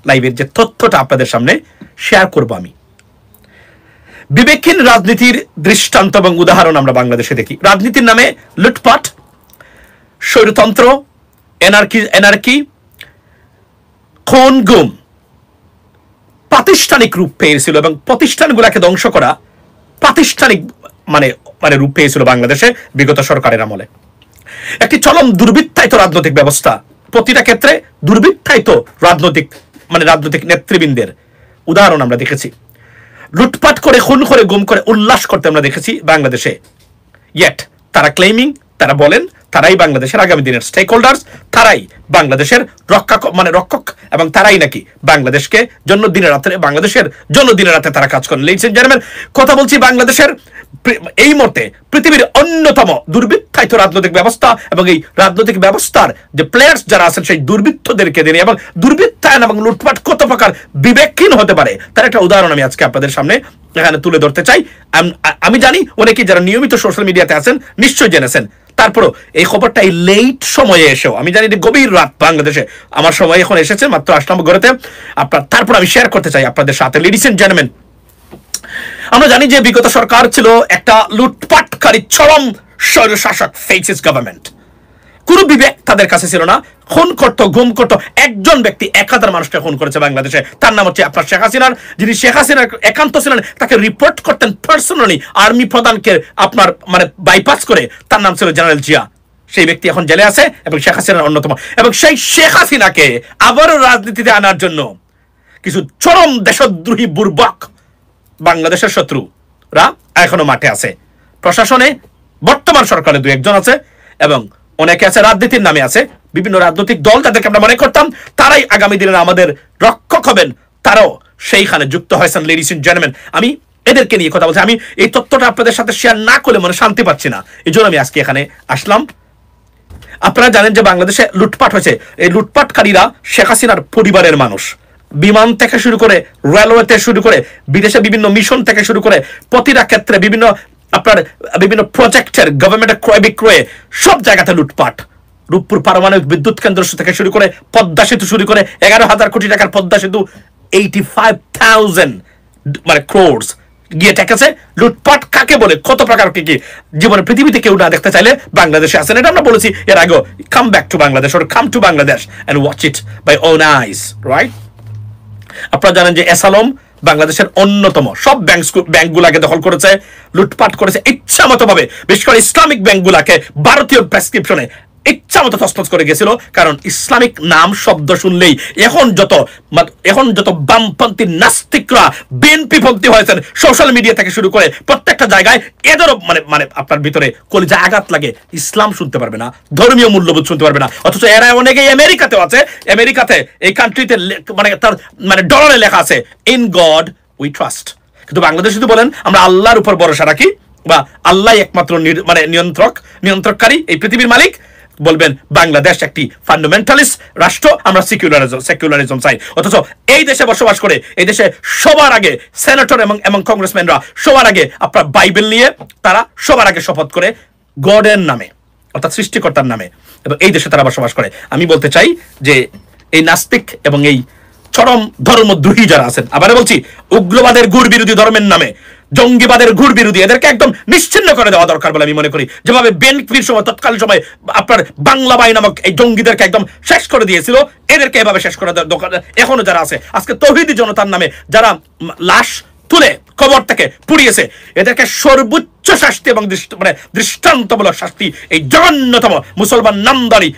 লাইভের যে তথ্যটা আপনাদের সামনে শেয়ার করব আমি। বিবেকহীন রাজনীতির দৃষ্টান্ত এবং উদাহরণ আমরা বাংলাদেশে দেখি। রাজনীতির নামে লুটপাট, স্বৈরতন্ত্র, এনার্কি, খুন, গুম প্রাতিষ্ঠানিক রূপ পেয়েছিল এবং প্রতিষ্ঠানগুলোকে ধ্বংস করা প্রাতিষ্ঠানিক মানে রূপ পেয়েছিল বাংলাদেশে বিগত সরকারের আমলে। একটি চরম দুর্বৃত্তায়িত রাজনৈতিক ব্যবস্থা, প্রতিটা ক্ষেত্রে দুর্বৃত্তায়িত রাজনৈতিক নেতৃবৃন্দের উদাহরণ আমরা দেখেছি। লুটপাট করে, খুন করে, গুম করে উল্লাস করতে আমরা দেখেছি বাংলাদেশে। ইয়েট তারা ক্লেমিং, তারা বলেন তারাই বাংলাদেশের আগামী দিনের স্টেক হোল্ডার্স, তারাই বাংলাদেশের রক্ষক এবং তারাই নাকি বাংলাদেশকে বাংলাদেশের জন্য দিনে রাতে তারা কাজ করেন। লেডিস এন্ড জেন্টলম্যান, কথা বলছি বাংলাদেশের এই মুহূর্তে পৃথিবীর অন্যতম দুর্বৃত্তায়িত রাজনৈতিক ব্যবস্থা এবং এই রাজনৈতিক ব্যবস্থার যে প্লেয়ার্স যারা আছেন সেই দুর্বৃত্তদেরকে দিয়ে এবং দুর্বৃত্তায়ন এবং লুটপাট কত প্রকার বিবেকহীন হতে পারে তার একটা উদাহরণ আমি আজকে আপনাদের সামনে এখানে তুলে ধরতে চাই। আমি জানি অনেকেই যারা নিয়মিত সোশ্যাল মিডিয়াতে আছেন নিশ্চয়ই জেনেছেন, তারপরও এই খবরটা এই লেট সময়ে এসেও, আমি জানি গভীর রাত বাংলাদেশে, আমার সময় এখন এসেছে মাত্র আসলাম ঘরেতে, তারপর আমি শেয়ার করতে চাই আপনাদের সাথে। লেডিস এন্ড জেন্টলম্যান, আমরা জানি যে বিগত সরকার ছিল একটা লুটপাটকারী চরম স্বৈরশাসক ফ্যাসিস্ট গভর্নমেন্ট। কোনো বিবেক তাদের কাছে ছিল না, খুন করতো, গুম করতো। একজন ব্যক্তি 1000 মানুষকে খুন করেছে বাংলাদেশে, তার নাম হচ্ছে আপনার শেখ হাসিনার। যিনি শেখ হাসিনার একান্ত ছিলেন, তাকে রিপোর্ট করতেন পার্সোনালি আর্মি প্রধানকে বাইপাস করে, তার নাম ছিল জেনারেল জিয়া। সেই ব্যক্তি এখন জেলে আছে এবং শেখ হাসিনার অন্যতম। এবং সেই শেখ হাসিনাকে আবারও রাজনীতিতে আনার জন্য কিছু চরম দেশদ্রোহী বুর্বক বাংলাদেশের শত্রুরা এখনো মাঠে আছে। প্রশাসনে বর্তমান সরকারে 2-1 আছে এবং অনেকে আছে রাজনীতির নামে আছে। বিভিন্ন রাজনৈতিক দল যাদেরকে আমরা মনে করতাম তারাই আগামী দিনের আমাদের রক্ষক হবেন, তারাও সেইখানে যুক্ত হয়েছেন। লেডিস এন্ড জেন্টলম্যান, আমি এদেরকে নিয়ে কথা বলছি। আমি এই তথ্যটা আপনাদের সাথে শেয়ার না করলে মনে শান্তি পাচ্ছি না, এই জন্য আমি আজকে এখানে আসলাম। আপনারা জানেন যে বাংলাদেশে লুটপাট হয়েছে। এই লুটপাটকারীরা শেখ হাসিনার পরিবারের মানুষ। বিমান থেকে শুরু করে, রেলওয়েতে শুরু করে, বিদেশে বিভিন্ন মিশন থেকে শুরু করে, প্রতিটা ক্ষেত্রে বিভিন্ন প্রজেক্টের গভর্নমেন্টের ক্রয় বিক্রয়ে সব জায়গাতে লুটপাট। রূপপুর পারমাণবিক বিদ্যুৎ কেন্দ্র থেকে শুরু করে, পদ্মা সেতু শুরু করে, 11,000 কোটি টাকার পদ্মা সেতু 85,000 crores গিয়ে ঠেকেছে। লুটপাট কাকে বলে, কত প্রকার কি জীবনে পৃথিবীতে কেউ না দেখতে চাইলে বাংলাদেশে আছেন। এটা আমরা বলেছি এর আগে, come back to Bangladesh or come to Bangladesh and watch it by own eyes, right? আপনারা জানেন যে এসালম বাংলাদেশের অন্যতম সব ব্যাংকগুলাকে দখল করেছে, লুটপাট করেছে ইচ্ছামতো ভাবে। বিশেষ করে ইসলামিক ব্যাংকগুলাকে ভারতীয় প্রেসক্রিপশনে ইচ্ছামতো তছনছ করে গেছিল। কারণ ইসলামিক নাম শব্দ শুনলেই এখন যত বামপন্থী নাস্তিকরা বিএনপি পন্থী হয়েছেন, সোশ্যাল মিডিয়া থেকে শুরু করে প্রত্যেকটা জায়গায় এদেরও আপনার ভিতরে কলিজা আঘাত লাগে। ইসলাম শুনতে পারবে না, ধর্মীয় মূল্যবোধ শুনতে পারবে না, অথচ এরা অনেকেই আমেরিকাতেও আছে। আমেরিকাতে এই কান্ট্রিতে তার ডলারে লেখা আছে ইন গড উই ট্রাস্ট। কিন্তু বাংলাদেশ যদি বলেন আমরা আল্লাহর উপর ভরসা রাখি বা আল্লাহ একমাত্র নিয়ন্ত্রককারী, এই পৃথিবীর মালিক, বলবেন বাংলাদেশ একটি ফান্ডামেন্টালিস্ট রাষ্ট্র, আমরা সেকুলারিজম চাই। অথচ এই দেশে বসবাস করে, এই দেশে সবার আগে সেনেটর এবং কংগ্রেসম্যানরা সবার আগে আপনার বাইবেল নিয়ে তারা সবার আগে শপথ করে গডের নামে, অর্থাৎ সৃষ্টিকর্তার নামে, এবং এই দেশে তারা বসবাস করে। আমি বলতে চাই যে এই নাস্তিক এবং এই চরম ধর্মদ্রোহী যারা আছেন, আবার বলছি উগ্রবাদের ঘুর বিরোধী ধর্মের নামে, জঙ্গিবাদের ঘুর বিরোধী, এদেরকে একদম নিশ্চিহ্ন করে দেওয়া দরকার বলে আমি মনে করি। যেভাবে বিএনপির সময় তৎকালীন সময় আপনার বাংলা বাহিনী নামক এই জঙ্গিদেরকে একদম শেষ করে দিয়েছিল, এদেরকে এভাবে শেষ করে দেওয়া দরকার। এখনো যারা আছে আজকে তৌহিদি জনতার নামে যারা লাশ তুলে কবর থেকে পুড়িয়েছে, এদেরকে সর্বোচ্চ শাস্তি এবং দৃষ্টান্তমূলক শাস্তি এই জঘন্যতম মুসলমান নামদারি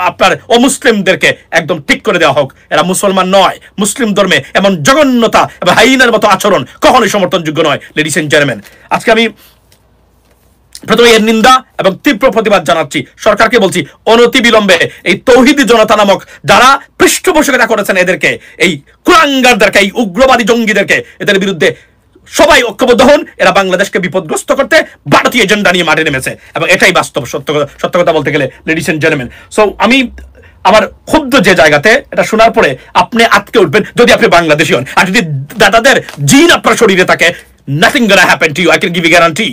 আপনার অমুসলিমদেরকে একদম ঠিক করে দেওয়া হোক। এরা মুসলমান নয়, মুসলিম ধর্মে এমন জঘন্যতা এবং হাইনার মতো আচরণ কখনোই সমর্থনযোগ্য নয়। লেডিস এন্ড জেন্টলম্যান, আজকে আমি প্রথমে এর নিন্দা এবং তীব্র প্রতিবাদ জানাচ্ছি। সরকারকে বলছি অনতিবিলম্বে এই তৌহিদি জনতা নামক যারা পৃষ্ঠপোষকতা করেছেন এদেরকে, এই কুলাঙ্গারদেরকে, এই উগ্রবাদী জঙ্গিদেরকে, এদের বিরুদ্ধে সবাই ঐক্যবদ্ধ হন। এরা বাংলাদেশকে বিপদগ্রস্ত করতে ভারতীয় এজেন্ডা নিয়ে মাঠে নেমেছে এবং এটাই বাস্তব সত্য কথা বলতে গেলে। লেডিস এন্ড জেন্টলম্যান, সো আমি আমার ক্ষুদ্র যে জায়গাতে এটা শোনার পরে আপনি আটকে উঠবেন যদি আপনি বাংলাদেশী হন, আর যদি দাদাদের জিন আপনার শরীরে থাকে, nothing gonna happen to you, I can give you guarantee.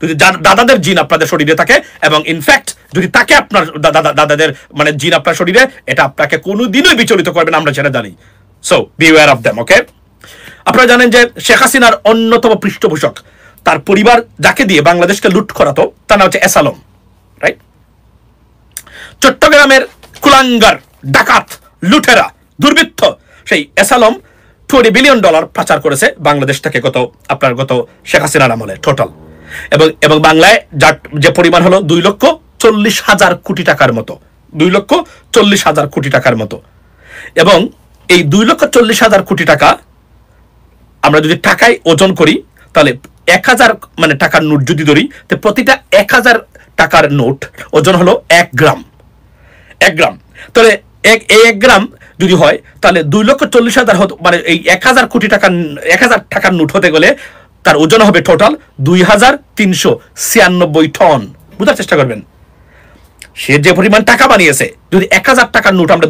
যদি দাদাদের জিন আপনাদের শরীরে থাকে এবং ইনফ্যাক্ট যদি তাকে আপনার দাদাদের জিন আপনার শরীরে, এটা আপনাকে কোনোদিনই বিচলিত করবে না, আমরা সেটা জানি। So beware of them. Okay, আপনারা জানেন যে শেখ হাসিনার অন্যতম পৃষ্ঠপোষক, তার পরিবার যাকে দিয়ে বাংলাদেশকে লুট করাতো, তার নাম হচ্ছে এস আলম, রাইট? চট্টগ্রামের কুলাঙ্গার, ডাকাত, লুটেরা, দুর্বৃত্ত সেই এস আলম $20 বিলিয়ন পাচার করেছে বাংলাদেশ থেকে গত শেখ হাসিনার আমলে টোটাল। এবং বাংলায় যার যে পরিমাণ হলো 2,40,000 কোটি টাকার মতো, 2,40,000 কোটি টাকার মতো। এবং এই 2,40,000 কোটি টাকা আমরা যদি টাকায় ওজন করি, তাহলে 1,000 মানে টাকার নোট যদি ধরি, তো প্রতিটা 1,000 টাকার নোট ওজন হলো 1 গ্রাম। 1 গ্রাম, তাহলে 1 গ্রাম যদি হয়, তাহলে 2,40,000 মানে এই 1,000 কোটি টাকার 1,000 টাকার নোট হতে গেলে তার ওজন হবে টোটাল 2,396 টন। বুঝার চেষ্টা করবেন, সে যে পরিমাণ টাকা বানিয়েছে, যদি 1,000 টাকার নোট আমরা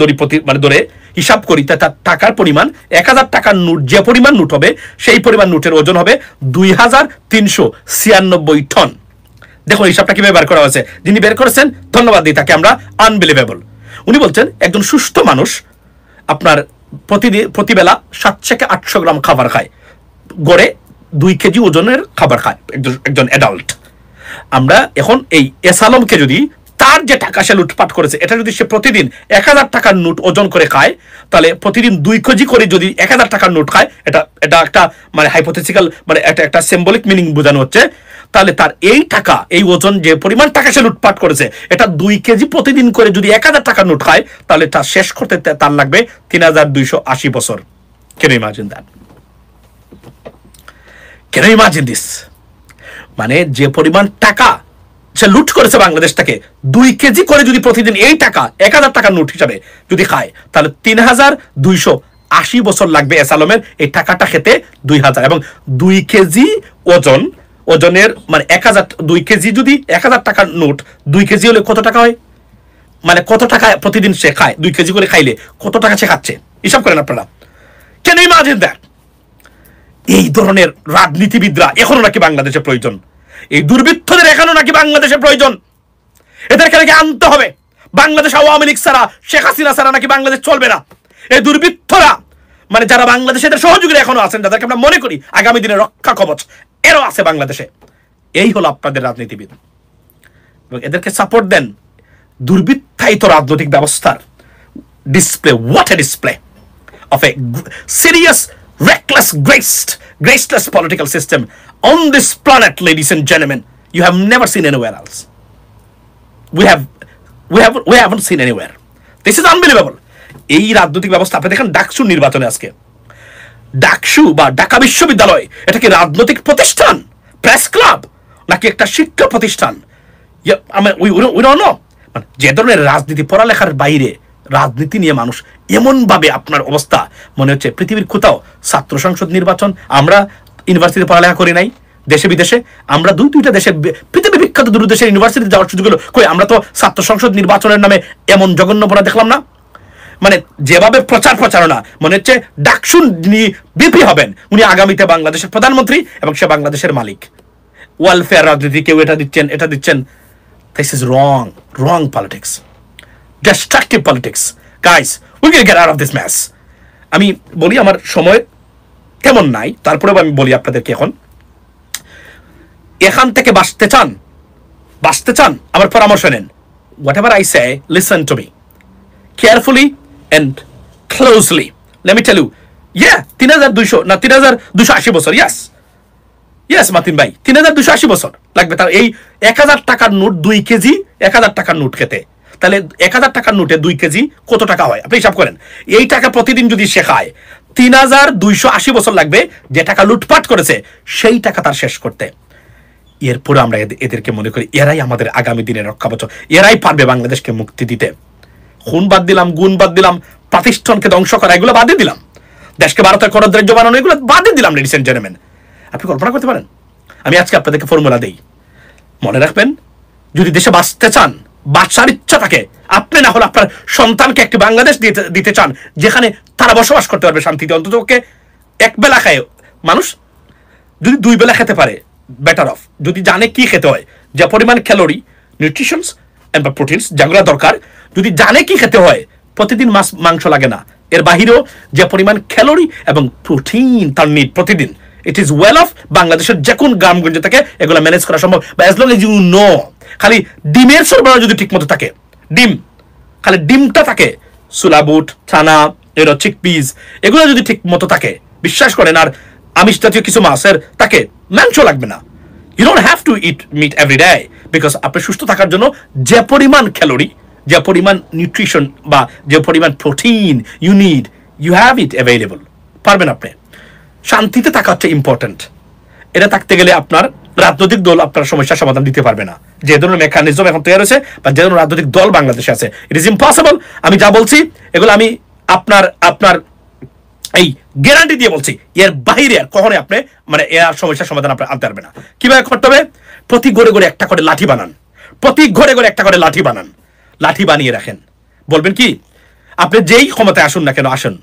ধরে হিসাব করি, তার টাকার পরিমাণ 1,000 টাকার নোট যে পরিমাণ নোট হবে, সেই পরিমাণ নোটের ওজন হবে 2,396 টন। দেখুন হিসাবটা কিভাবে বের করা হয়েছে। যিনি বের করেছেন ধন্যবাদ দিই তাকে আমরা, আনবিলিভেবল। উনি বলছেন একজন সুস্থ মানুষ আপনার প্রতিবেলা 700 থেকে 800 গ্রাম খাবার খায়, গড়ে 2 কেজি ওজনের খাবার খায় একজন অ্যাডাল্ট। আমরা এখন এই এস আলমকে যদি তার যে টাকা সে লুটপাট করেছে, এটা যদি সে প্রতিদিন 1,000 টাকার নোট ওজন করে খায়, তাহলে প্রতিদিন 2 কেজি করে যদি 1,000 টাকার নোট খায়, এটা একটা মানে হাইপোথেটিক্যাল, মানে একটা সিম্বলিক মিনিং বোঝানো হচ্ছে। তাহলে তার এই টাকা, এই ওজন যে পরিমাণ টাকা সে লুটপাট করেছে, এটা 2 কেজি প্রতিদিন করে যদি 1,000 টাকার নোট খায়, তাহলে তা শেষ করতে তার লাগবে 3,280 বছর। Can you imagine that? Can you imagine this? মানে যে পরিমাণ টাকা সে লুট করেছে বাংলাদেশ থেকে, 2 কেজি করে যদি প্রতিদিন এই টাকা 1,000 টাকার নোট হিসাবে যদি খায়, তাহলে 3,280 বছর লাগবে এস আলমের এই টাকাটা খেতে 2,000। এবং 2 কেজি ওজনের মানে 2 কেজি যদি 1,000 টাকার নোট 2 কেজি হলে কত টাকা হয়, মানে কত টাকা প্রতিদিন সে খায়, 2 কেজি করে খাইলে কত টাকা সে খাচ্ছে, হিসাব করেন আপনারা। Can you imagine that? এই ধরনের রাজনীতিবিদরা এখনো নাকি বাংলাদেশে প্রয়োজন, এই দুর্বৃত্তদের এখনো নাকি বাংলাদেশে প্রয়োজন। এদেরকে নাকি আনতে হবে। বাংলাদেশ আওয়ামী লীগ ছাড়া, শেখ হাসিনা ছাড়া নাকি বাংলাদেশ চলবে না। এই দুর্বৃত্তরা মানে যারা বাংলাদেশের সহযোগীরা এখনো আছেন, যাদেরকে আমরা মনে করি আগামী দিনে রক্ষা কবচ, এরও আছে বাংলাদেশে। এই হলো আপনাদের রাজনীতিবিদ, এবং এদেরকে সাপোর্ট দেন। দুর্বৃত্তায়িত রাজনৈতিক ব্যবস্থার display, what a display of a serious, reckless, graceless political system on this planet, ladies and gentlemen. You have never seen anywhere else. We haven't seen anywhere. This is unbelievable. এই রাজনৈতিক ব্যবস্থা আপনি দেখেন ডাকসু নির্বাচনে আজকে, ডাকসু বা ঢাকা বিশ্ববিদ্যালয়, এটা কি রাজনৈতিক প্রতিষ্ঠান, প্রেস ক্লাব, নাকি একটা শিক্ষা প্রতিষ্ঠান? We don't know. যে ধরনের রাজনীতি, পড়ালেখার বাইরে রাজনীতি নিয়ে মানুষ এমন ভাবে আপনার অবস্থা, মনে হচ্ছে পৃথিবীর কোথাও ছাত্র সংসদ নির্বাচন, আমরা ইউনিভার্সিটিতে পড়ালেখা করি নাই, দেশে বিদেশে আমরা 2-3টা দেশের পৃথিবী বিখ্যাত দূর দেশের ইউনিভার্সিটিতে যাওয়ার সুযোগ হলো, কই আমরা তো ছাত্র সংসদ নির্বাচনের নামে এমন জঘন্যপনা দেখলাম না। মানে যেভাবে প্রচারণা, মনে হচ্ছে ডাকসু বিপি হবেন, উনি আগামীতে বাংলাদেশের প্রধানমন্ত্রী এবং সে বাংলাদেশের মালিক। ওয়েলফেয়ার রাজনীতি, কেউ এটা দিচ্ছেন। This is wrong politics, destructive politics. Guys, we're going to get out of this mess. আমি বলি, আমার সময় তেমন নাই, তারপরেও আমি বলি আপনাদেরকে, এখান থেকে বাঁচতে চান আমার পরামর্শ নেন। Whatever I say, listen to me carefully and closely. Let me tell you, 3,200 না 3,280 বছর, yes মাতিন ভাই, 3,280 বছর লাগবে তার এই 1,000 টাকার নোট 2 কেজি 1,000 টাকার নোট খেতে। তাহলে 1,000 টাকার নোটে 2 কেজি কত টাকা হয় আপনি হিসাব করেন। এই টাকা প্রতিদিন যদি সে খায়, 3,280 বছর লাগবে যে টাকা লুটপাট করেছে সেই টাকা তার শেষ করতে। এরপরে আমরা এদেরকে মনে করি এরাই আমাদের আগামী দিনের রক্ষা কবচ, এরাই পারবে বাংলাদেশকে মুক্তি দিতে। খুন বাদ দিলাম, গুণ বাদ দিলাম, প্রতিষ্ঠানকে ধ্বংস করা এগুলো বাদই দিলাম, দেশকে ভারতের করদ্রাজ্য বানানো এগুলো বাদই দিলাম। লেডিস এন্ড জেন্টলম্যান, আপনি কল্পনা করতে পারেন? আমি আজকে আপনাদেরকে ফর্মুলা দেই, মনে রাখবেন, যদি দেশে বাঁচতে চান, বাঁচার ইচ্ছা থাকে, আপনি না হলে আপনার সন্তানকে একটি বাংলাদেশ দিতে চান যেখানে তারা বসবাস করতে পারবে শান্তিতে, অন্তত ওকে এক বেলা খায় মানুষ, যদি 2 বেলা খেতে পারে বেটার অফ, যদি জানে কি খেতে হয়, যে পরিমাণ ক্যালোরি, নিউট্রিশনস এন্ড প্রোটিনস যেগুলো দরকার, যদি জানে কি খেতে হয়, প্রতিদিন মাংস লাগে না, এর বাহিরেও যে পরিমাণ ক্যালোরি এবং প্রোটিন তার নিড প্রতিদিন, ইট ইজ ওয়েল অফ বাংলাদেশের যে কোন গ্রামগঞ্জে থাকে এগুলো ম্যানেজ করা সম্ভব। বা as long as you know, খালি ডিমের সরবরাহ যদি ঠিক মতো থাকে, খালি ডিমটা থাকে, সুলাবুট, ছানা, চিকপিস, এগুলো যদি ঠিক মতো থাকে, বিশ্বাস করেন, আর আমিষ জাতীয় কিছু মাছের তাকে, মাংস লাগবে না। You don't have to eat meat every day, because আপনি সুস্থ থাকার জন্য যে পরিমাণ ক্যালোরি, যে পরিমাণ নিউট্রিশন বা যে পরিমাণ protein you need, you have it available, পারবেন আপনি। শান্তিতে থাকা হচ্ছে ইম্পর্টেন্ট। এটা থাকতে গেলে আপনার রাজনৈতিক দল আপনার সমস্যার সমাধান দিতে পারবে না। যে ধরনের মেকানিজম এখন তৈরি হয়েছে বা যে ধরনের রাজনৈতিক দল বাংলাদেশে আছে, ইট ইজ ইম্পসিবল। আমি যা বলছি এগুলো আমি আপনার এই গ্যারান্টি দিয়ে বলছি, এর বাইরে আর কখনোই আপনি মানে এর সমস্যার সমাধান আপনি আনতে পারবে না। কিভাবে করতে হবে? প্রতি ঘরে ঘরে একটা করে লাঠি বানান, প্রতি ঘরে ঘরে একটা করে লাঠি বানান, লাঠি বানিয়ে রাখেন। বলবেন কি, আপনি যেই ক্ষমতায় আসুন না কেন আসুন,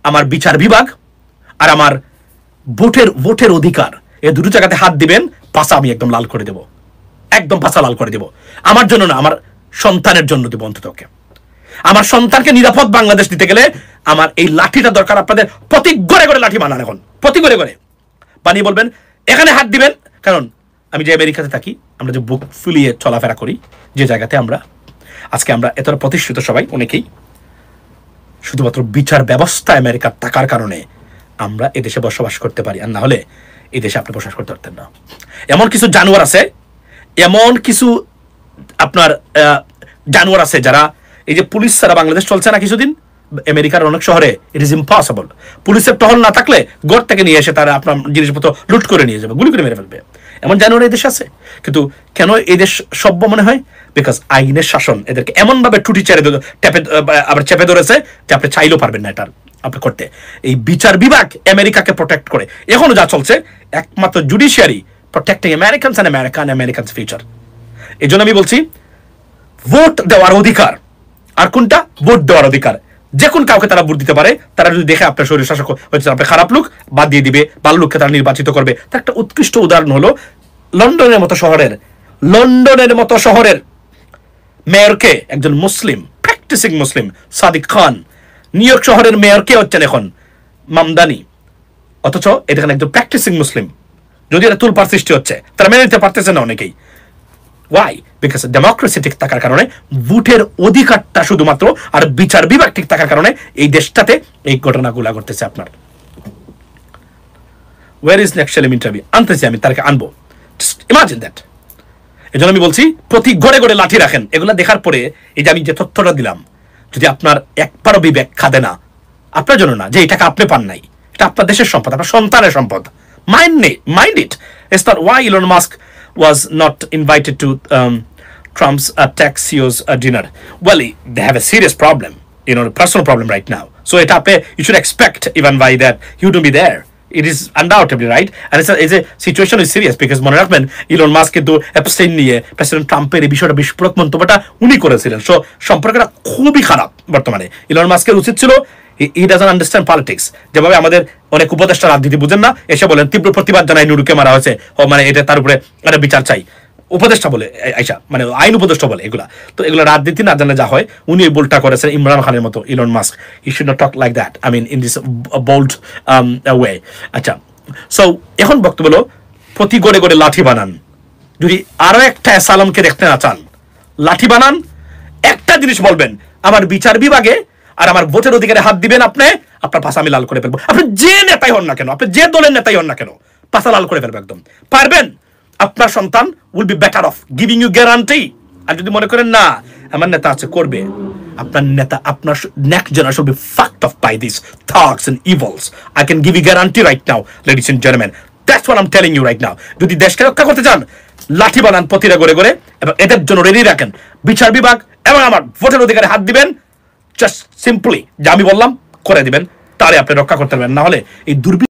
আমার বিচার বিভাগ আর আমার ভোটের অধিকার, এই দুটো জায়গাতে হাত দিবেন, পাশা আমি একদম লাল করে দেব, একদম পাশা লাল করে দেব। আমার জন্য না, আমার সন্তানের জন্য দেব। অন্তত আমার সন্তানকে নিরাপদ বাংলাদেশ দিতে গেলে আমার এই লাঠিটা দরকার। আপনাদের প্রতি ঘরে ঘরে লাঠি বানান, এখন প্রতি ঘরে ঘরে বানিয়ে বলবেন এখানে হাত দিবেন। কারণ আমি যে আমেরিকাতে থাকি, আমরা যে বুক ফুলিয়ে চলাফেরা করি, যে জায়গাতে আমরা আজকে আমরা এতটা প্রতিষ্ঠিত সবাই, অনেকেই শুধুমাত্র বিচার ব্যবস্থা আমেরিকার থাকার কারণে আমরা এদেশে বসবাস করতে পারি, আর না হলে এই দেশে আপনি বসবাস করতে পারতেন না। এমন কিছু জানোয়ার আছে, এমন কিছু আপনার জানোয়ার আছে যারা, এই যে পুলিশ ছাড়া বাংলাদেশ চলছে না কিছুদিন, আমেরিকার অনেক শহরে ইট ইজ ইম্পসিবল। পুলিশের টহল না থাকলে ঘর থেকে নিয়ে এসে তারা আপনার জিনিসপত্র লুট করে নিয়ে যাবে, গুলি করে মেরে ফেলবে। এমন জানোয়ার এই দেশে আছে। কিন্তু কেন এই দেশ সভ্য মনে হয়? বিকজ আইনের শাসন এদেরকে এমনভাবে টুটি চেপে ধরেছে যে আপনি চাইলেও পারবেন না এটা আপনি করতে। এই বিচার বিভাগ আমেরিকাকে প্রোটেক্ট করে, এখনো যা চলছে একমাত্র judiciary protecting Americans and Americans future. এই জন্য আমি বলছি ভোট দেওয়ার অধিকার, আর কোনটা? ভোট দেওয়ার অধিকার। যে কোন কাউকে তারা ভোট দিতে পারে। তারা যদি দেখে আপনার শরীর শাসক হচ্ছে, আপনি খারাপ লোক, বাদ দিয়ে দিবে, ভালো লোককে তারা নির্বাচিত করবে। তার একটা উৎকৃষ্ট উদাহরণ হলো লন্ডনের মতো শহরের মেয়রকে একজন মুসলিম, প্র্যাকটিসিং মুসলিম, সাদিক খান। নিউ ইয়র্ক শহরের মেয়রকে হচ্ছেন এখন মামদানি, অথচ এটা একজন প্র্যাকটিসিং মুসলিম। যদি এটা তুলপার সৃষ্টি হচ্ছে, তারা মেনে নিতে পারতেছে না অনেকেই। ওয়াই? বিকজ ডেমোক্রেসি ঠিক থাকার কারণে, ভোটের অধিকারটা শুধুমাত্র, আর বিচার বিভাগ ঠিক থাকার কারণে এই দেশটাতে এই ঘটনাগুলা ঘটতেছে আপনার। ওয়ার ইজ নেক্সট ইন্টারভিউ আনতেছি আমি, তাকে আনবো। Imagine that. এই জন্য আমি বলছি প্রতি ঘরে ঘরে লাঠি রাখেন। এগুলা দেখার পরে এই যে আমি যে তথ্যটা দিলাম, যদি আপনার একবারও বিবেক খাদে না, আপনার জন্য না, যে এই টাকা আপনি পান নাই, এটা আপনার দেশের সম্পদ, আপনার সন্তানের সম্পদ, mind it. It's not why Elon Musk was not invited to Trump's tech CEO's dinner. Well, they have a serious problem, a personal problem right now. So you should expect even by that he wouldn't be there. It is undoubtedly right, and it's a situation is serious because মনে রাখবেন Elon Musk কিন্তু Epstein নিয়ে president ট্রাম্পের এই বিষয়টা বিস্ফোরক মন্তব্যটা উনি করেছিলেন। সো সম্পর্কটা খুবই খারাপ বর্তমানে। ইলন মাস্কের উচিত ছিল, he doesn't understand politics, যেভাবে আমাদের অনেক উপদেষ্টা রাজনীতি বুঝেন না, এসে বলেন তীব্র প্রতিবাদ জানাই নুরুকে মারা হয়েছে, মানে এটা তার উপরে একটা বিচার চাই। উপদেষ্টা বলে আইসা, মানে আইন উপদেষ্টা বলে এগুলা। তো এগুলো রাজনীতি না জানে যা হয়, উনি এই বোল্ডটা করেছেন ইমরান খানের মতো। Elon Musk, he should not talk like that, I mean in this bold way. আচ্ছা, সো এখন বক্তব্য হলো প্রতি গড়ে গড়ে লাঠি বানান। যদি আরো একটা অ্যাসালামকে দেখতে না চান, লাঠি বানান। একটা জিনিস বলবেন, আমার বিচার বিভাগে আর আমার ভোটের অধিকারে হাত দিবেন, আপনার পাশা আমি লাল করে ফেলবো। আপনি যে নেতাই হন না কেন, আপনি যে দলের নেতাই হন না কেন, পাশা লাল করে ফেলবো একদম। পারবেন? আপনার সন্তান will be better off, giving you guarantee. আর যদি মনে করেন না আমার নেতা আছে, করবে, আপনার নেতা, আপনার next generation will be fucked off by this thoughts and evils. I can give you guarantee right now, ladies and gentleman. That's what I am telling you right now. যদি দেশকে রক্ষা করতে চান, লাঠি বানান প্রতিটা করে করে, এবং এদের জন্য রেডি রাখেন বিচার বিভাগ এবং আমার ভোটের অধিকারে হাত দিবেন। জাস্ট সিম্পলি যা আমি বললাম করে দিবেন, তাহলে আপনি রক্ষা করতে পারবেন। না হলে এই দুর্বৃত্ত